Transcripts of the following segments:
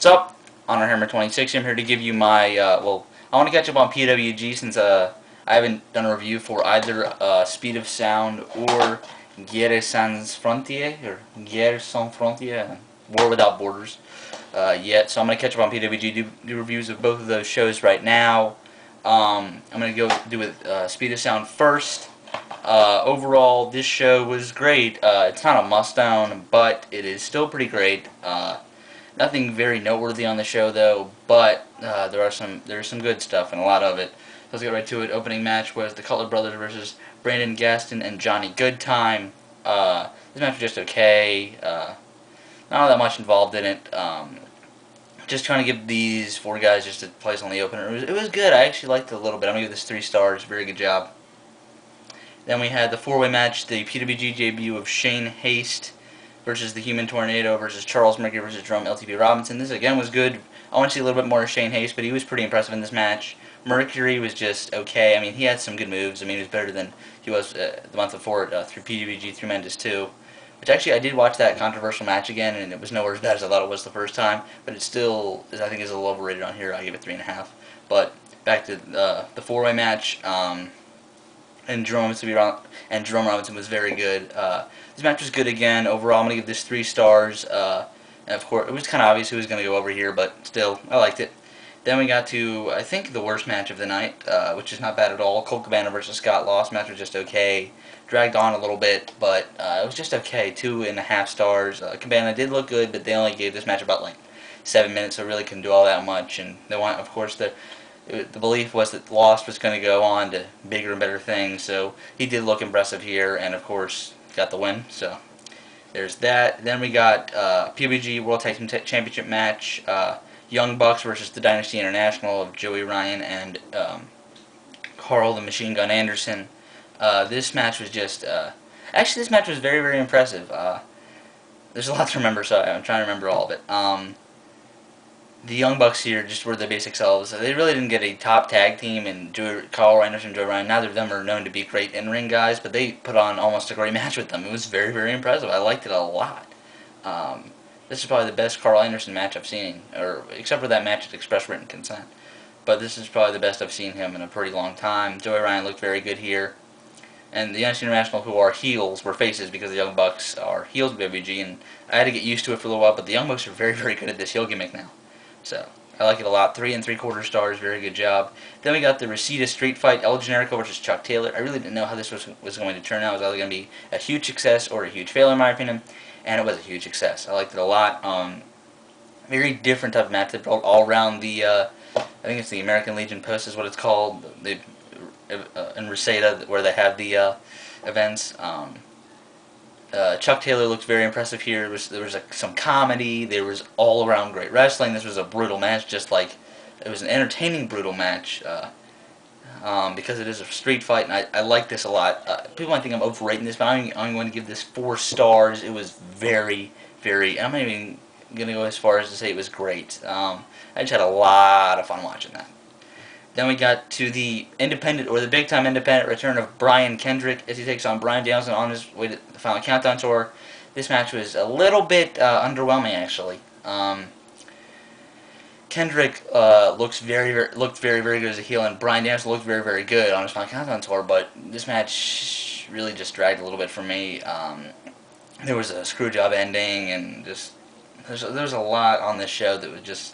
What's up? Honor Hammer 26. I'm here to give you my, well, I want to catch up on PWG since I haven't done a review for either Speed of Sound or Guerre Sans Frontier, or Guerre Sans Frontier, War Without Borders, yet. So I'm going to catch up on PWG, do reviews of both of those shows right now. I'm going to go do with Speed of Sound first. Overall, this show was great. It's not a must-own, but it is still pretty great. Nothing very noteworthy on the show though, but there's some good stuff and a lot of it. So let's get right to it. Opening match was the Cutler brothers versus Brandon Gatson and Johnny Goodtime. This match was just okay. Not all that much involved in it. Just trying to give these four guys just a place on the opener. It was good. I actually liked it a little bit. I'm gonna give this 3 stars. Very good job. Then we had the 4-way match, the PWG debut of Shane Haste versus the Human Tornado versus Charles Mercury versus Jerome LTP Robinson. This again was good. I want to see a little bit more of Shane Haste, but he was pretty impressive in this match. Mercury was just okay. I mean, he had some good moves. I mean, he was better than he was the month before through PWG through Mendes 2. Which actually, I did watch that controversial match again, and it was nowhere as bad as I thought it was the first time. But it still, I think, is a little overrated on here. I give it 3.5. But back to the 4-way match. And Jerome Robinson was very good. This match was good again. Overall, I'm going to give this 3 stars. And of course, it was kind of obvious who was going to go over here, but still, I liked it. Then we got to, I think, the worst match of the night, which is not bad at all. Colt Cabana versus Scott Lost. Match was just okay. Dragged on a little bit, but it was just okay. 2.5 stars. Cabana did look good, but they only gave this match about like 7 minutes, so really couldn't do all that much. And they want, of course, the belief was that Lost was going to go on to bigger and better things, so he did look impressive here, and of course got the win. So there's that. Then we got PWG World Tag Team Championship match, Young Bucks versus the Dynasty International of Joey Ryan and Karl the Machine Gun Anderson. This match was just actually this match was very, very impressive. There's a lot to remember, so I'm trying to remember all of it. The Young Bucks here just were the basic selves. They really didn't get a top tag team, and Karl Anderson and Joey Ryan, neither of them are known to be great in-ring guys, but they put on almost a great match with them. It was very, very impressive. I liked it a lot. This is probably the best Karl Anderson match I've seen, or except for that match at Express Written Consent. But this is probably the best I've seen him in a pretty long time. Joey Ryan looked very good here. And the Dynasty International, who are heels, were faces because the Young Bucks are heels of WG, and I had to get used to it for a little while, but the Young Bucks are very, very good at this heel gimmick now. So, I like it a lot. 3.75 stars, very good job. Then we got the Reseda Street Fight, El Generico versus Chuck Taylor. I really didn't know how this was going to turn out. It was either going to be a huge success or a huge failure in my opinion, and it was a huge success. I liked it a lot. Very different type of match. They brought all around the, I think it's the American Legion Post is what it's called, in Reseda, where they have the events. Chuck Taylor looked very impressive here. There was some comedy. There was all-around great wrestling. This was a brutal match, just like it was an entertaining brutal match because it is a street fight, and I like this a lot. People might think I'm overrating this, but I'm going to give this 4 stars. It was very, very. I'm not even going to go as far as to say it was great. I just had a lot of fun watching that. Then we got to the independent, or the big-time independent return of Bryan Kendrick as he takes on Bryan Danielson on his way to the Final Countdown Tour. This match was a little bit underwhelming, actually. Kendrick looked very, very good as a heel, and Bryan Danielson looked very, very good on his Final Countdown Tour, but this match really just dragged a little bit for me. There was a screwjob ending, and just there's a lot on this show that was just,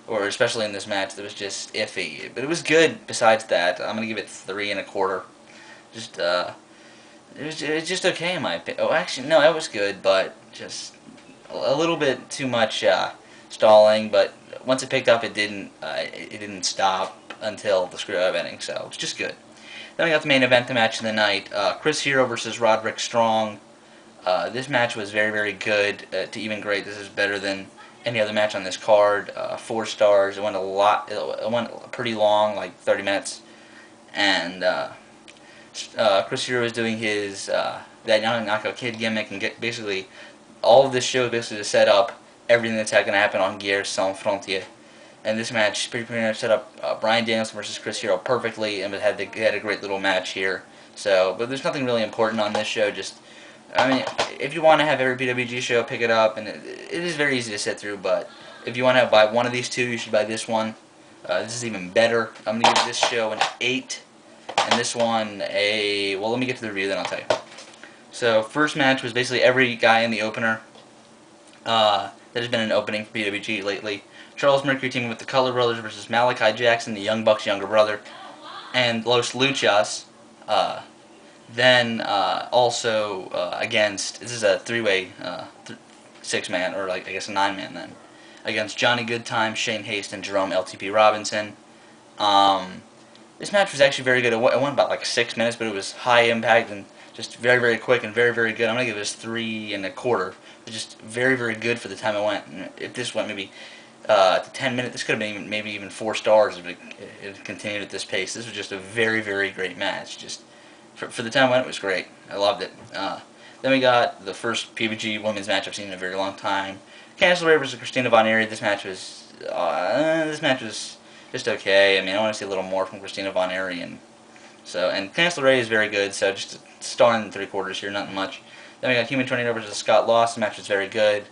or especially in this match, that was just iffy. But it was good besides that. I'm going to give it 3.25. Just, it was just okay in my opinion. Oh, actually, no, it was good, but just a little bit too much stalling. But once it picked up, it didn't stop until the screw-up ending, so it was just good. Then we got the main event, the match of the night. Chris Hero versus Roderick Strong. This match was very, very good to even great. This is better than any other match on this card. 4 stars. It went it went pretty long, like 30 minutes. And Chris Hero is doing his that knockout kid gimmick, and basically all of this show is basically to set up everything that's going to happen on Guerre Sans Frontier. And this match pretty much set up Bryan Danielson versus Chris Hero perfectly, and had a great little match here. So, but there's nothing really important on this show. Just, I mean, if you want to have every PWG show, pick it up, and it is very easy to sit through, but If you want to buy one of these two, you should buy this one. This is even better. I'm going to give this show an 8, and this one a... Well, let me get to the review, then I'll tell you. So, first match was basically every guy in the opener. That has been an opening for PWG lately. Charles Mercury teaming with the Cutler brothers versus Malachi Jackson, the Young Bucks' younger brother, and Los Luchas. Then also against, this is a 3-way, 6-man, or like I guess a 9-man then, against Johnny Goodtime, Shane Haste, and Jerome LTP Robinson. This match was actually very good. It went about like 6 minutes, but it was high impact and just very, very quick and very, very good. I'm going to give this 3 1/4. It was just very, very good for the time it went. And if this went maybe to 10 minutes, this could have been maybe even 4 stars if it continued at this pace. This was just a very, very great match. Just for the time it went, it was great. I loved it. Then we got the first PWG women's match I've seen in a very long time. Candice LeRae versus Christina von Eerie. This match was just okay. I mean, I want to see a little more from Christina von Eerie, and Candice LeRae is very good. So just a star in 3/4 here, nothing much. Then we got Human Tornado versus Scott Lost. The match was very good.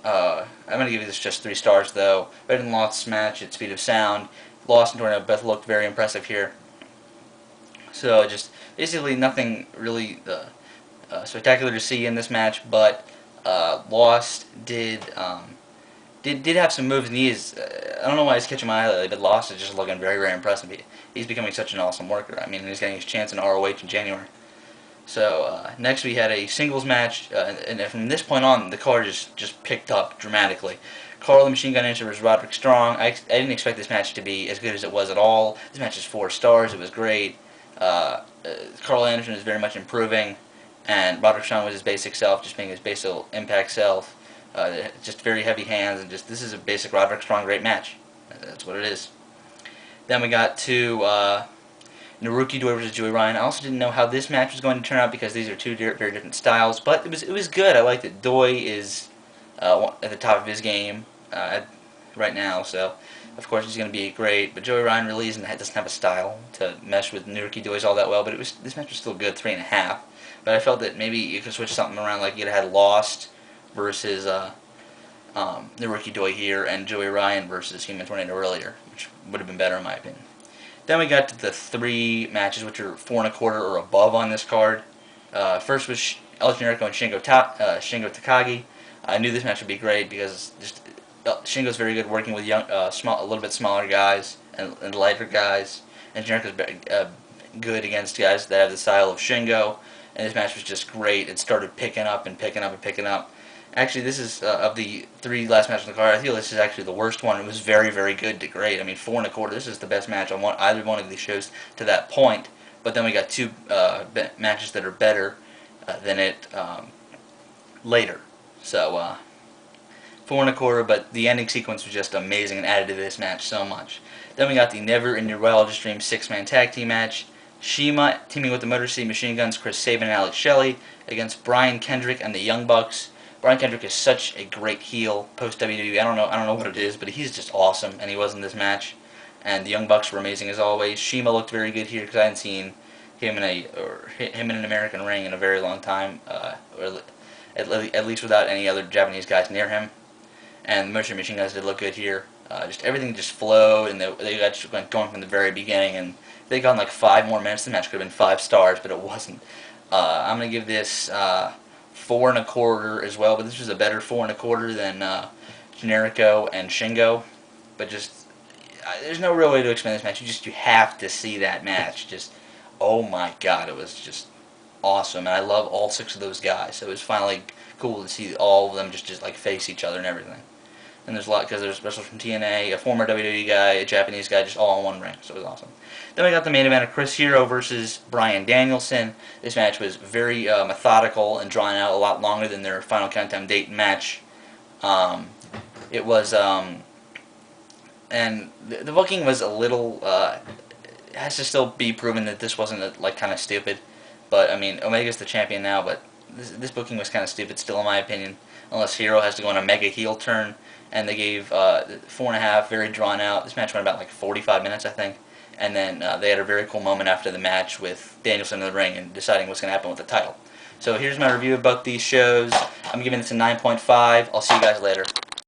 I'm going to give this just 3 stars though. Better than Lost's match at Speed of Sound. Lost and Tornado both looked very impressive here. So just basically nothing really spectacular to see in this match, but Lost did have some moves, and I don't know why he's catching my eye lately, but Lost is just looking very, very impressive. He's becoming such an awesome worker. I mean, he's getting his chance in ROH in January. So next we had a singles match, and from this point on, the card just picked up dramatically. Karl the Machine Gun Anderson versus Roderick Strong. I didn't expect this match to be as good as it was at all. This match is 4 stars. It was great. Karl Anderson is very much improving, and Roderick Strong was his basic self, just being his basic impact self. Just very heavy hands, and just this is a basic Roderick Strong great match. That's what it is. Then we got to Naruki versus Joey Ryan. I also didn't know how this match was going to turn out because these are 2 very different styles, but it was good. I liked it. Doi is at the top of his game right now, so of course he's going to be great. But Joey Ryan really doesn't have a style to mesh with Naruki Doi's all that well. But this match was still good, 3 1/2. But I felt that maybe you could switch something around, like you could have had Lost versus Naruki Doi here, and Joey Ryan versus Human Tornado earlier, which would have been better in my opinion. Then we got to the 3 matches, which are 4 1/4 or above on this card. First was El Generico and Shingo Takagi. I knew this match would be great because Shingo's very good working with young, a little bit smaller guys and lighter guys, and Generico's good against guys that have the style of Shingo. And this match was just great. It started picking up and picking up and picking up. Actually, this is, of the 3 last matches on the card, I feel this is actually the worst one. It was very, very good to great. I mean, 4 1/4, this is the best match on either one of these shows to that point. But then we got 2 matches that are better than it later. So, 4 1/4, but the ending sequence was just amazing and added to this match so much. Then we got the Never in Your Wildest Dreams 6-man tag team match. CIMA teaming with the Motor City Machine Guns, Chris Sabin and Alex Shelley, against Bryan, Kendrick, and the Young Bucks. Bryan Kendrick is such a great heel post WWE. I don't know what it is, but he's just awesome, and he was in this match. And the Young Bucks were amazing as always. CIMA looked very good here because I hadn't seen him in an American ring in a very long time, or at least without any other Japanese guys near him. And the Motor City Machine Guns did look good here. Just everything just flowed, and they got going from the very beginning. And if they gone like 5 more minutes, the match could have been 5 stars, but it wasn't. I'm gonna give this 4 1/4 as well, but this was a better 4 1/4 than Generico and Shingo. But just there's no real way to explain this match. You have to see that match. Just oh my god, it was just awesome, and I love all 6 of those guys. So it was finally cool to see all of them just like face each other and everything. And there's a lot, because there's wrestlers from TNA, a former WWE guy, a Japanese guy, just all in one ring. So it was awesome. Then we got the main event of Chris Hero versus Bryan Danielson. This match was very methodical and drawn out, a lot longer than their Final Countdown date match. It was, and the booking was a little, it has to still be proven that this wasn't like kind of stupid. But I mean, Omega's the champion now, but this booking was kind of stupid still, in my opinion. Unless Hero has to go on a mega heel turn. And they gave 4 1/2, very drawn out. This match went about like 45 minutes, I think. And then they had a very cool moment after the match with Danielson in the ring and deciding what's going to happen with the title. So here's my review about these shows. I'm giving this a 9.5. I'll see you guys later.